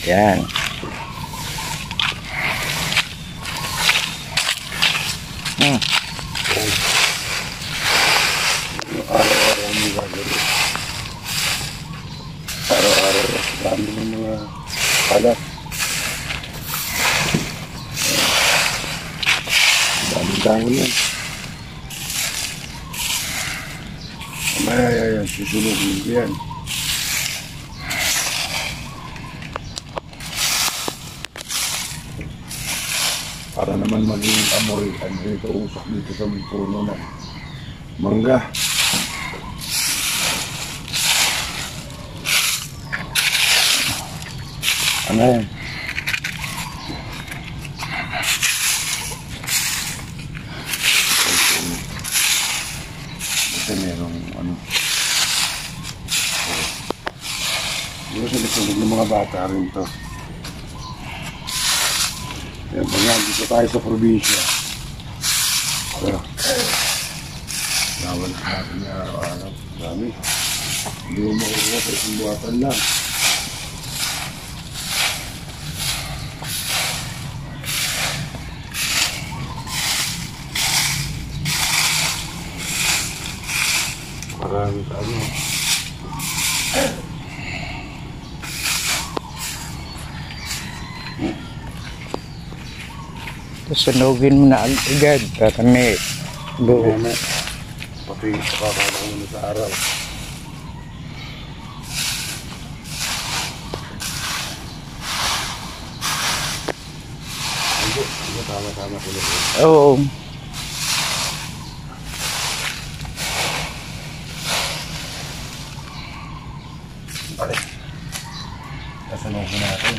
Yan. Araw-araw dami ng mga kalat. Dami-dami yan. Mamaya susunod yan. Para naman maging amoy dito usok dito sa may puno ng mangga. Ano yan? Ito merong ano. Dito sa likod ng mga bata rin to. Yan ba nga, dito tayo sa probinsya. So, nawal natin niya araw-araw. Dami. Hindi mo makukuha sa isang buwatan lang. Marami sa ano. Sunugin mo na agad para may buo. Pati kakakaroon mo sa araw. Ano tama-tama ko na. Oo. Balik. Kasunugin natin.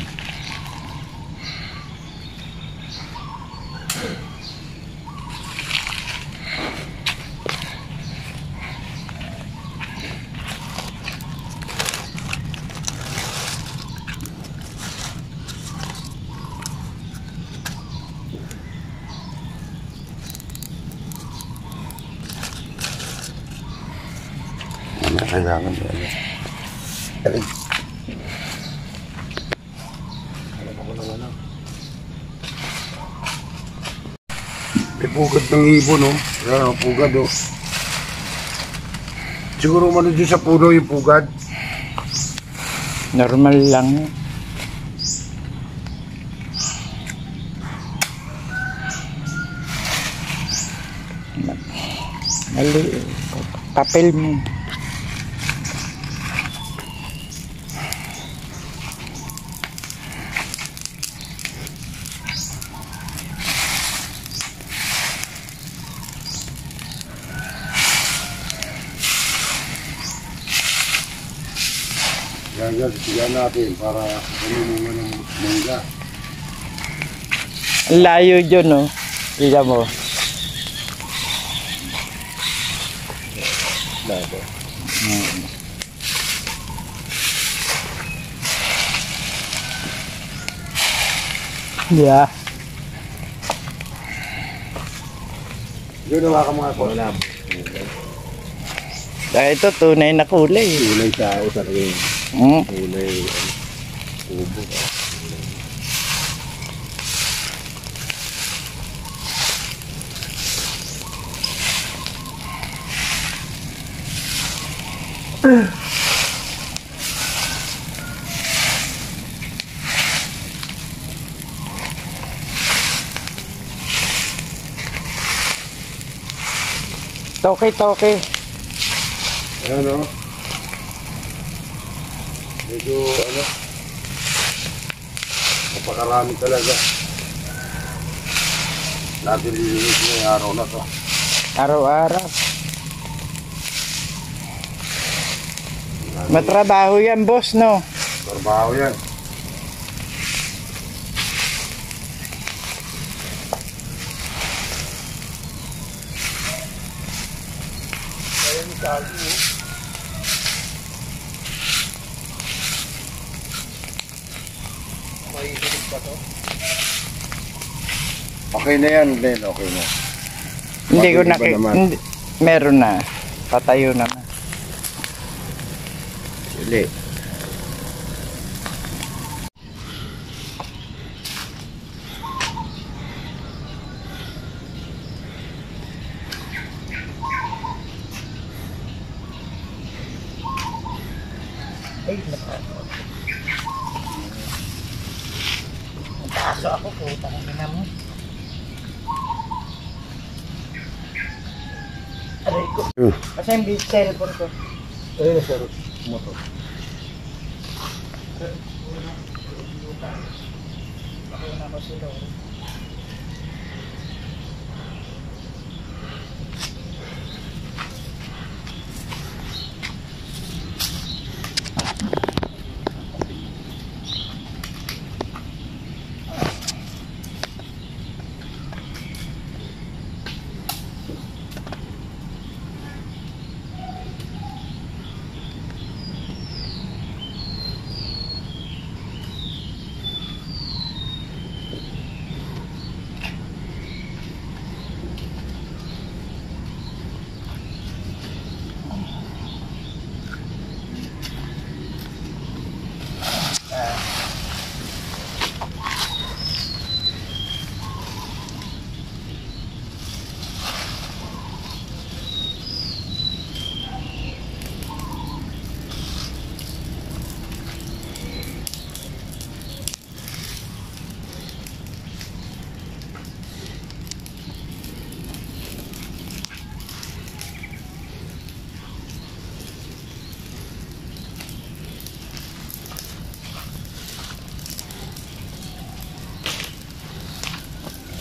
Kailangan mo ano. Alig. Alam ako lang ano. May pugad ng ibon, no? Ayan, pugad, oh. Siguro man dyan sa puno yung pugad. Normal lang. Mali. Papel mo. Yan natin para kunin ng mangga. Layo dyan, no? Tignan mo. Lago. Yeah. Yun nawa ka mga ko. Dahil ito, tunay na kulay. Kulay tao talaga yun. Kulay ubo. Toke. Ayan, o. Medyo, ano, napakarami talaga. Natin lilinis na yung araw na to. Araw-araw. Matrabaho yan, boss, no? Trabaho yan. Ayan, kagi, oh. Okay na yan, Len. Okay na. Hindi ko Bakit iba naman? meron na. Patayo naman. Sili. Nagkaso ako, putang ina mo. Aray ko. Kasi yung big cellphone ko. Ayun na sir, motor. Ako na ako si Lord.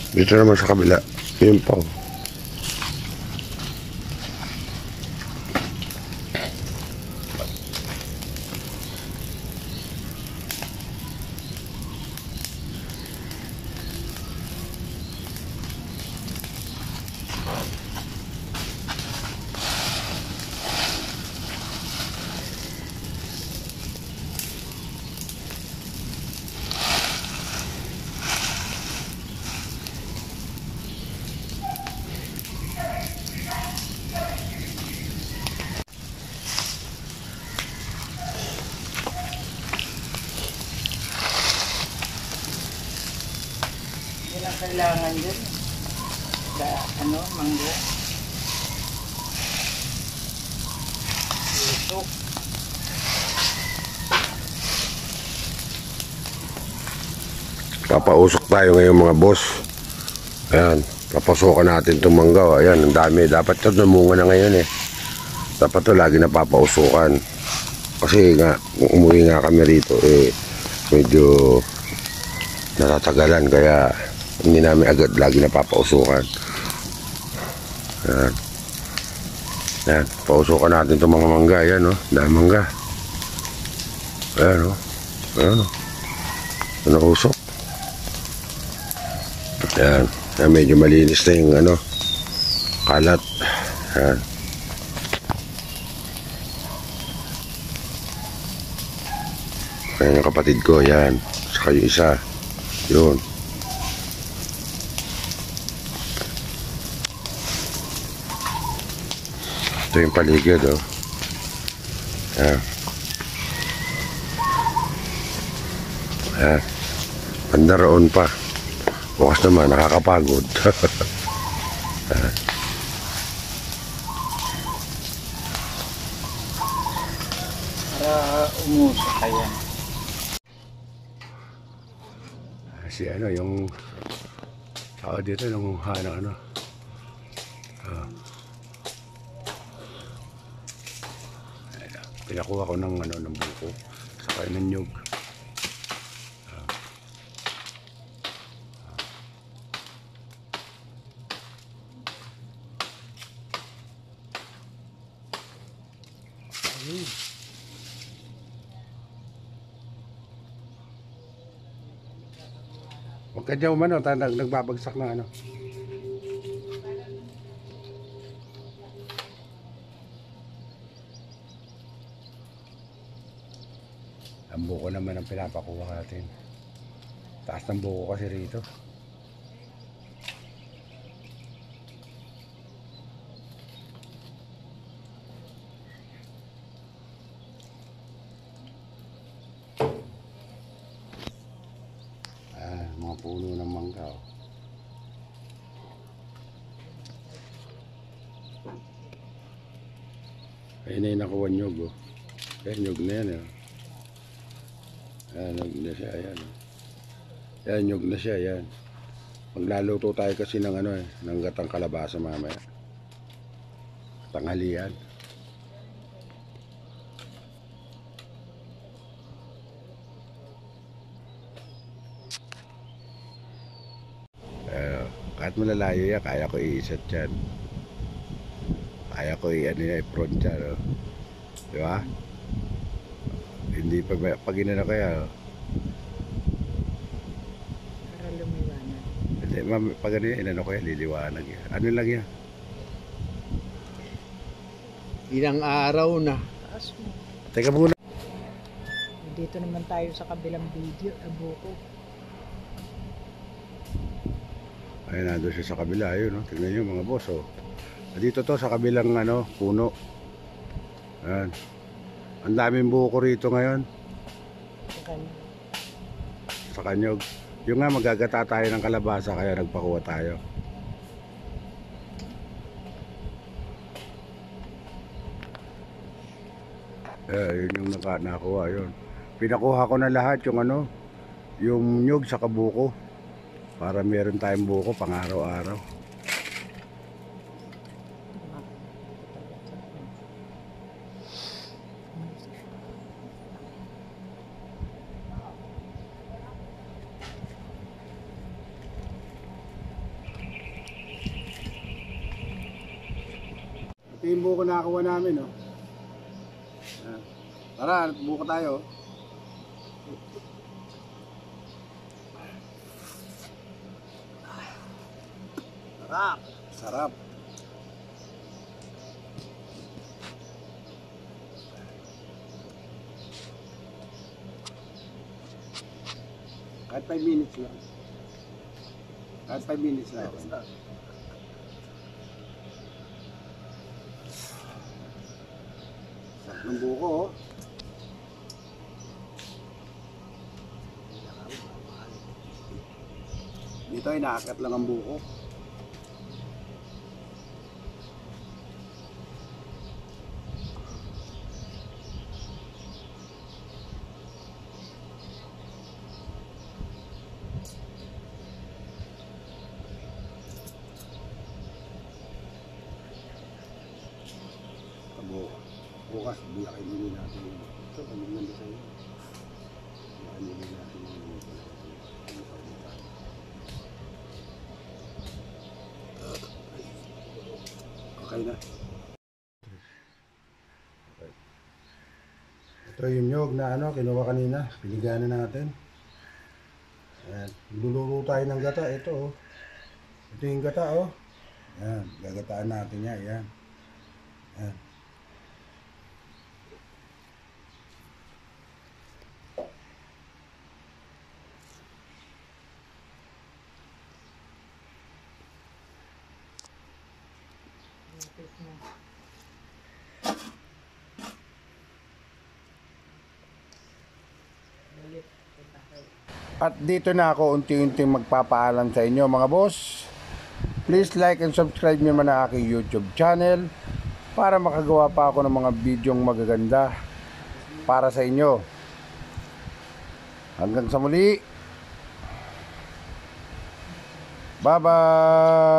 Dito naman sa kabila. Yun pa. Yun ang kailangan dun. Sa ano, mangga. Ito. Papausok tayo ngayon mga boss. Ayan, papasokan natin itong mangga. Ayan, ang dami. Dapat ito namunga na ngayon eh. Dapat ito lagi na papausukan. Kasi nga, kung umuwi nga kami rito eh, medyo natatagalan. Kaya hindi namin agad lagi na papausukan. Ayan. Ayan, pausukan natin itong mga mangga. Ayan o, dahil mangga. Ayan o. Ayan o. Nausok. Ayan. Ayan, medyo malinis na yung ano, kalat. Ayan. Ayan yung kapatid ko. Ayan. Saka yung isa. Yun. Ito yung paligid oh. Ayan. Ayan. Banda roon pa. Bukas naman, nakakapagod. Ayan. Para umusok kaya. Si ano, yung tao dito, nanguha ng ano. Pinakuha ko ng ano, ng buko. Saka ng nyug. Huwag ka dyan umano, nagbabagsak na ano. Ang buko naman ang pinapakuha natin. Taas ng buko kasi rito. Mga puno ng mangga oh. Ayun na yung nakuha nyug oh. Ayun, nyug na yan oh. Ayan, nyug na siya, ayan. Ayan, nyug na siya, ayan. Magluluto tayo kasi ng ano ng gatang kalabasa mamaya. Tanghalian. Kahit malalayo yan, kaya ko iisat yan. Kaya ko i-ano yan, i-front yan, oh. Di ba? Hindi pag inano kaya, oh. Para lumiwanag. Hindi, pag ano yan, inano ko yan, liliwanag yan. Ano lang yan? Ilang araw na. Taas mo. Teka muna. Dito naman tayo sa kabilang video, buko. Ayun, nandun siya sa kabila, ayun, no? Tingnan nyo mga boss, oh. Dito to sa kabilang ano, puno. Ayan. Ang daming buko rito ngayon. Sa kanya. Sa kanyog. Yung nga, magagata tayo ng kalabasa, kaya nagpakuha tayo. Yun yung nakuha, yun. Pinakuha ko na lahat yung ano, yung nyug sa kabuko. Para meron tayong buko pang araw-araw. Ito yung buko na nakuha namin, oh. Tara, buko tayo. Sarap. Sarap. Kahit 5 minutes lang. Kahit 5 minutes lang. Sarap ng buko, oh. Dito ay naakat lang ang buko. Bukas, biyakin nili natin yun. Ito, kaming ganda sa'yo. Biyakin nili natin yun. Okay na. Ito yung nyog na ano, kinuha kanina. Piniganan natin. Ayan. Luluto tayo ng gata. Ito, oh. Ito yung gata, oh. Ayan. Gagataan natin yan. Ayan. Ayan. At dito na ako unti-unting magpapaalam sa inyo mga boss. Please like and subscribe nyo man ang aking YouTube channel para makagawa pa ako ng mga bidyong magaganda para sa inyo. Hanggang sa muli. Bye-bye!